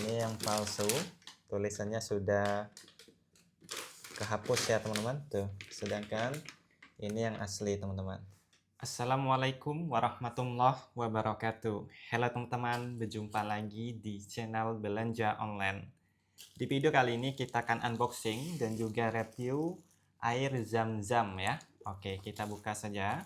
Ini yang palsu, tulisannya sudah kehapus ya teman-teman. Tuh, sedangkan ini yang asli teman-teman. Assalamualaikum warahmatullahi wabarakatuh. Halo teman-teman, berjumpa lagi di channel Belanja Online. Di video kali ini kita akan unboxing dan juga review air zam-zam ya. Oke, kita buka saja.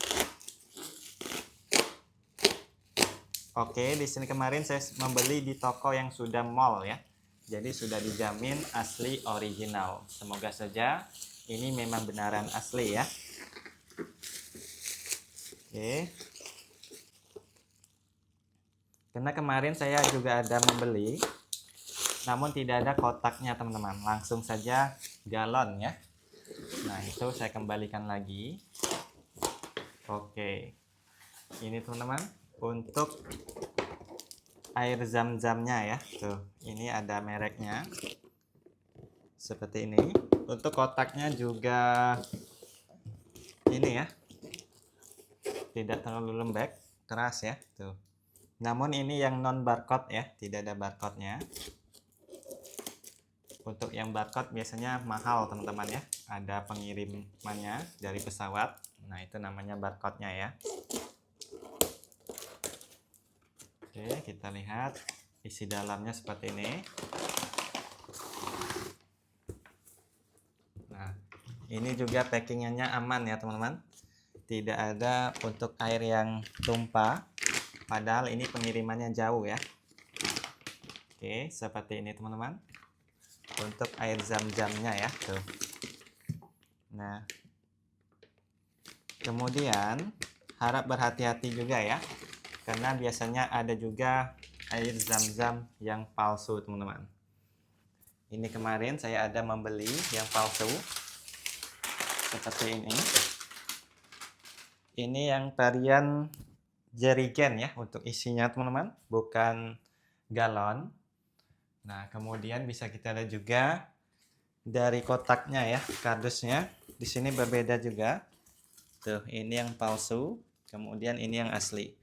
Oke, di sini kemarin saya membeli di toko yang sudah mall ya. Jadi sudah dijamin asli original. Semoga saja ini memang benaran asli ya. Oke. Karena kemarin saya juga ada membeli, namun tidak ada kotaknya teman-teman. Langsung saja galon ya. Nah, itu saya kembalikan lagi. Oke. Ini teman-teman, untuk air zam-zamnya ya. Tuh, ini ada mereknya. Seperti ini. Untuk kotaknya juga ini ya. Tidak terlalu lembek, keras ya. Tuh. Namun ini yang non barcode ya, tidak ada barcode-nya. Untuk yang barcode biasanya mahal teman-teman ya. Ada pengirimannya dari pesawat. Nah, itu namanya barcode-nya ya. Oke, kita lihat isi dalamnya seperti ini. Nah, ini juga packing-nya aman ya teman-teman. Tidak ada untuk air yang tumpah. Padahal ini pengirimannya jauh ya. Oke, seperti ini teman-teman. Untuk air zam-zamnya ya. Tuh. Nah, kemudian harap berhati-hati juga ya. Karena biasanya ada juga air zam-zam yang palsu teman-teman. Ini kemarin saya ada membeli yang palsu. Seperti ini. Ini yang varian jerigen ya untuk isinya teman-teman, bukan galon. Nah, kemudian bisa kita lihat juga dari kotaknya ya, kardusnya. Di sini berbeda juga. Tuh, ini yang palsu, kemudian ini yang asli.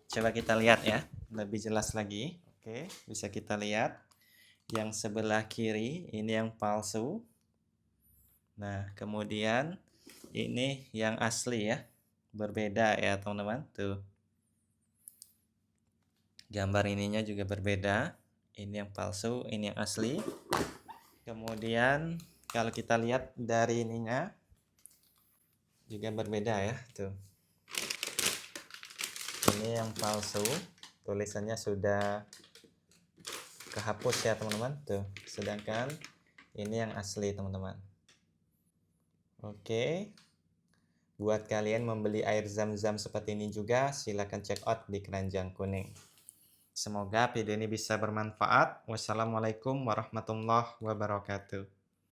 Coba kita lihat ya, lebih jelas lagi. Oke, bisa kita lihat. Yang sebelah kiri ini yang palsu. Nah, kemudian ini yang asli ya. Berbeda ya, teman-teman. Tuh. Gambar ininya juga berbeda. Ini yang palsu, ini yang asli. Kemudian kalau kita lihat dari ininya juga berbeda ya, tuh. Ini yang palsu, tulisannya sudah kehapus ya teman-teman, tuh. Sedangkan ini yang asli teman-teman. Oke. Buat kalian membeli air zam-zam seperti ini juga, silahkan check out di Keranjang Kuning. Semoga video ini bisa bermanfaat. Wassalamualaikum warahmatullahi wabarakatuh.